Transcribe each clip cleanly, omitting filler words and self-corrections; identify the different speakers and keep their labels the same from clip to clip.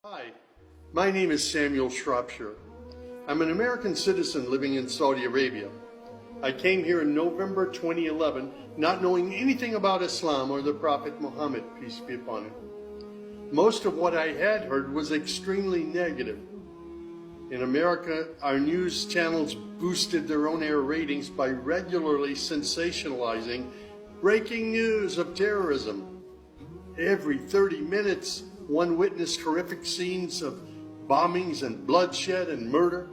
Speaker 1: Hi, my name is Samuel Shropshire. I'm an American citizen living in Saudi Arabia. I came here in November 2011, not knowing anything about Islam or the Prophet Muhammad, peace be upon him. Most of what I had heard was extremely negative. In America, our news channels boosted their on-air ratings by regularly sensationalizing breaking news of terrorism. Every 30 minutes, one witnessed horrific scenes of bombings and bloodshed and murder,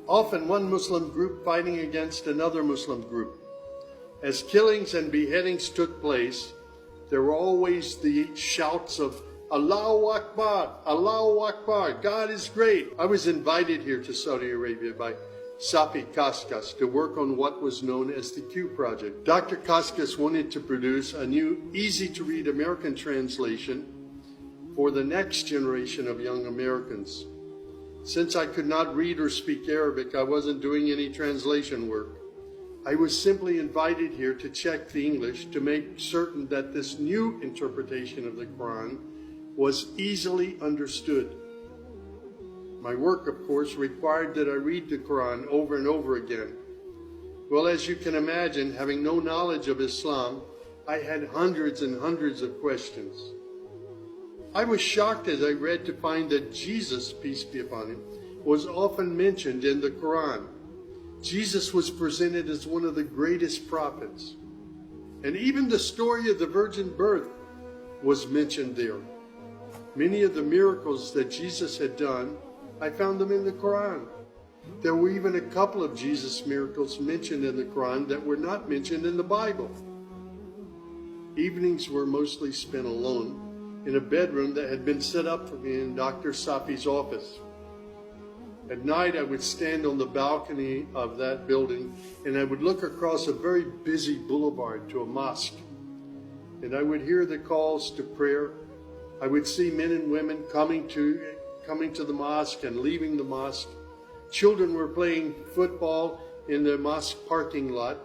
Speaker 1: often one Muslim group fighting against another Muslim group. As killings and beheadings took place, there were always the shouts of Allahu Akbar, Allahu Akbar, God is great. I was invited here to Saudi Arabia by Safi Kaskas to work on what was known as the Q Project. Dr. Kaskas wanted to produce a new, easy-to-read American translation for the next generation of young Americans. Since I could not read or speak Arabic, I wasn't doing any translation work. I was simply invited here to check the English to make certain that this new interpretation of the Quran was easily understood. My work, of course, required that I read the Quran over and over again. Well, as you can imagine, having no knowledge of Islam, I had hundreds and hundreds of questions. I was shocked as I read to find that Jesus, peace be upon him, was often mentioned in the Quran. Jesus was presented as one of the greatest prophets. And even the story of the virgin birth was mentioned there. Many of the miracles that Jesus had done, I found them in the Quran. There were even a couple of Jesus miracles mentioned in the Quran that were not mentioned in the Bible. Evenings were mostly spent alone in a bedroom that had been set up for me in Dr. Safi's office. At night, I would stand on the balcony of that building and I would look across a very busy boulevard to a mosque. And I would hear the calls to prayer. I would see men and women coming to the mosque and leaving the mosque. Children were playing football in the mosque parking lot.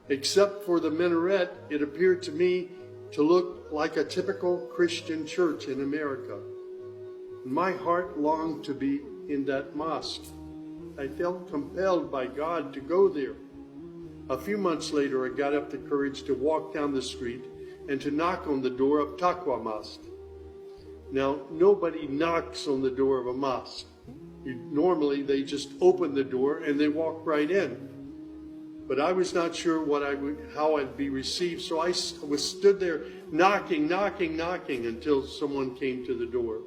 Speaker 1: Except for the minaret, it appeared to me to look like a typical Christian church in America. My heart longed to be in that mosque. I felt compelled by God to go there. A few months later, I got up the courage to walk down the street and to knock on the door of Taqwa Mosque. Now, nobody knocks on the door of a mosque. Normally, they just open the door and they walk right in. But I was not sure how I'd be received, so I stood there knocking until someone came to the door.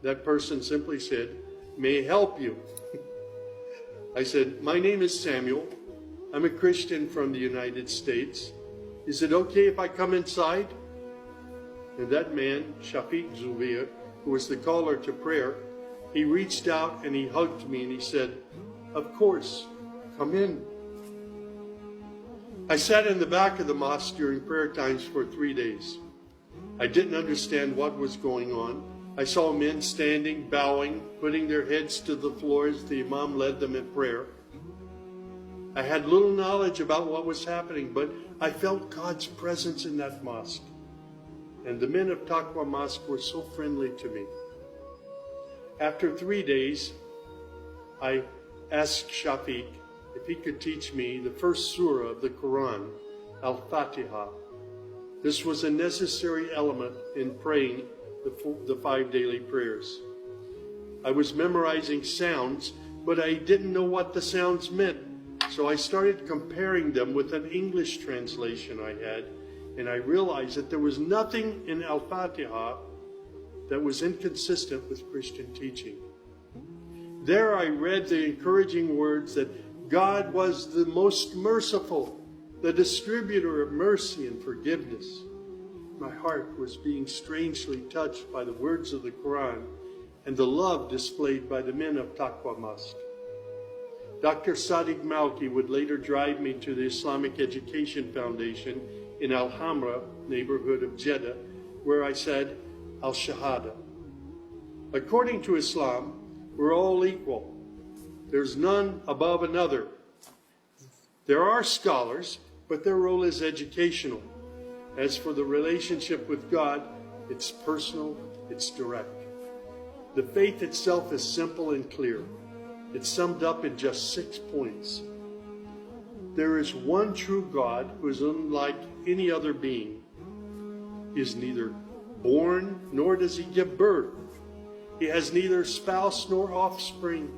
Speaker 1: That person simply said, "May I help you?" I said, "My name is Samuel. I'm a Christian from the United States. Is it okay if I come inside?" And that man, Shafiq Zubir, who was the caller to prayer, he reached out and he hugged me and he said, "Of course, come in." I sat in the back of the mosque during prayer times for 3 days. I didn't understand what was going on. I saw men standing, bowing, putting their heads to the floor as the Imam led them in prayer. I had little knowledge about what was happening, but I felt God's presence in that mosque. And the men of Taqwa Mosque were so friendly to me. After 3 days, I asked Shafiq if he could teach me the first surah of the Quran, Al-Fatiha. This was a necessary element in praying the 5 daily prayers. I was memorizing sounds, but I didn't know what the sounds meant. So I started comparing them with an English translation I had, and I realized that there was nothing in Al-Fatiha that was inconsistent with Christian teaching. There I read the encouraging words that God was the most merciful, the distributor of mercy and forgiveness. My heart was being strangely touched by the words of the Quran and the love displayed by the men of Taqwa Mosque. Dr. Sadiq Malki would later drive me to the Islamic Education Foundation in Al-Hamra, neighborhood of Jeddah, where I said Al-Shahada. According to Islam, we're all equal. There's none above another. There are scholars, but their role is educational. As for the relationship with God, it's personal, it's direct. The faith itself is simple and clear. It's summed up in just 6 points. There is one true God who is unlike any other being. He is neither born nor does he give birth. He has neither spouse nor offspring.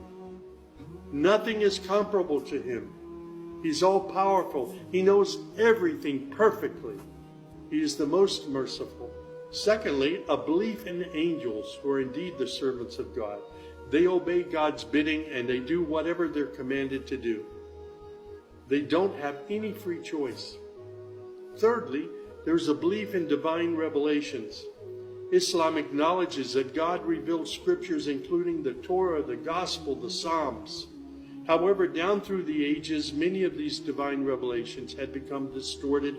Speaker 1: Nothing is comparable to him. He's all-powerful. He knows everything perfectly. He is the most merciful. Secondly, a belief in the angels, who are indeed the servants of God. They obey God's bidding and they do whatever they're commanded to do. They don't have any free choice. Thirdly, there's a belief in divine revelations. Islam acknowledges that God revealed scriptures including the Torah, the Gospel, the Psalms. However, down through the ages, many of these divine revelations had become distorted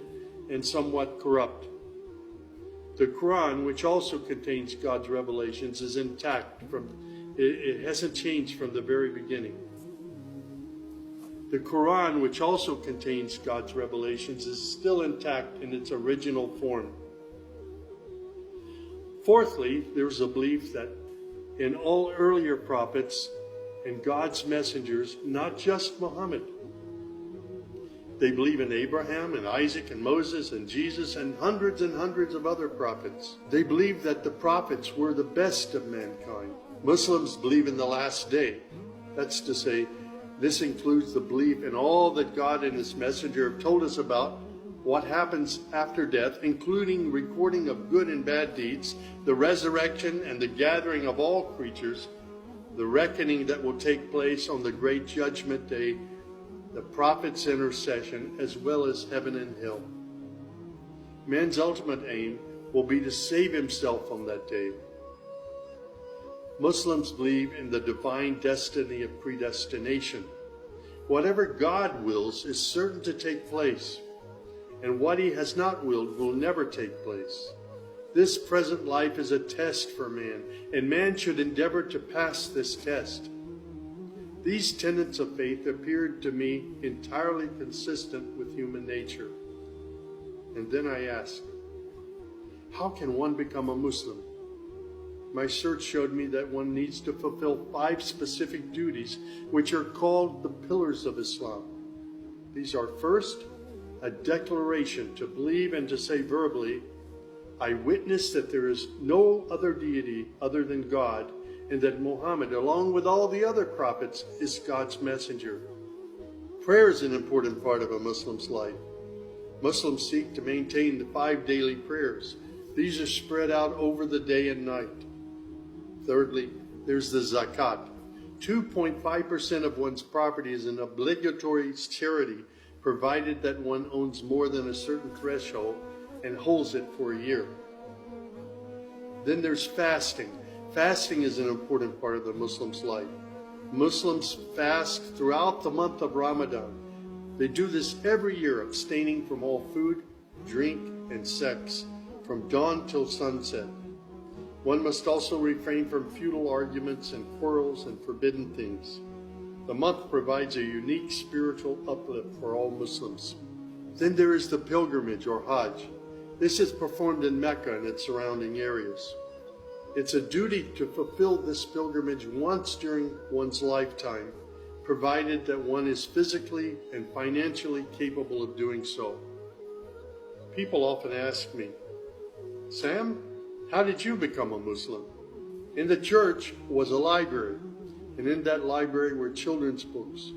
Speaker 1: and somewhat corrupt. The Quran, which also contains God's revelations, is intact. It hasn't changed from the very beginning. The Quran, which also contains God's revelations, is still intact in its original form. Fourthly, there's a belief that in all earlier prophets and God's messengers, not just Muhammad. They believe in Abraham and Isaac and Moses and Jesus and hundreds of other prophets. They believe that the prophets were the best of mankind. Muslims believe in the last day. That's to say, this includes the belief in all that God and his messenger have told us about what happens after death, including recording of good and bad deeds, the resurrection and the gathering of all creatures, the reckoning that will take place on the great judgment day, the prophet's intercession, as well as heaven and hell. Man's ultimate aim will be to save himself on that day. Muslims believe in the divine destiny of predestination. Whatever God wills is certain to take place, and what he has not willed will never take place. This present life is a test for man, and man should endeavor to pass this test. These tenets of faith appeared to me entirely consistent with human nature. And then I asked, how can one become a Muslim? My search showed me that one needs to fulfill 5 specific duties, which are called the pillars of Islam. These are: first, a declaration to believe and to say verbally, I witness that there is no other deity other than God, and that Muhammad, along with all the other prophets, is God's messenger. Prayer is an important part of a Muslim's life. Muslims seek to maintain the 5 daily prayers. These are spread out over the day and night. Thirdly, there's the zakat. 2.5% of one's property is an obligatory charity, provided that one owns more than a certain threshold and holds it for a year. Then there's fasting. Fasting is an important part of the Muslim's life. Muslims fast throughout the month of Ramadan. They do this every year, abstaining from all food, drink, and sex, from dawn till sunset. One must also refrain from futile arguments and quarrels and forbidden things. The month provides a unique spiritual uplift for all Muslims. Then there is the pilgrimage or Hajj. This is performed in Mecca and its surrounding areas. It's a duty to fulfill this pilgrimage once during one's lifetime, provided that one is physically and financially capable of doing so. People often ask me, Sam, how did you become a Muslim? In the church was a library, and in that library were children's books.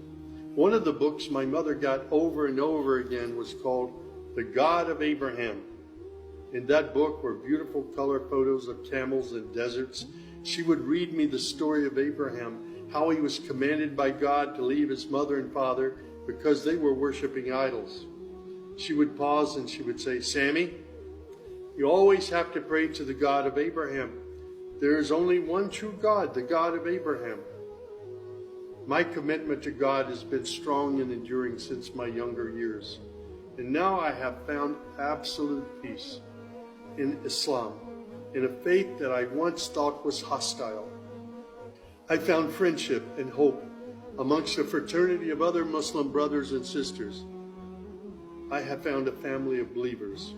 Speaker 1: One of the books my mother got over and over again was called The God of Abraham. In that book were beautiful color photos of camels and deserts. She would read me the story of Abraham, how he was commanded by God to leave his mother and father because they were worshiping idols. She would pause and she would say, Sammy, you always have to pray to the God of Abraham. There is only one true God, the God of Abraham. My commitment to God has been strong and enduring since my younger years. And now I have found absolute peace in Islam, in a faith that I once thought was hostile. I found friendship and hope amongst a fraternity of other Muslim brothers and sisters. I have found a family of believers.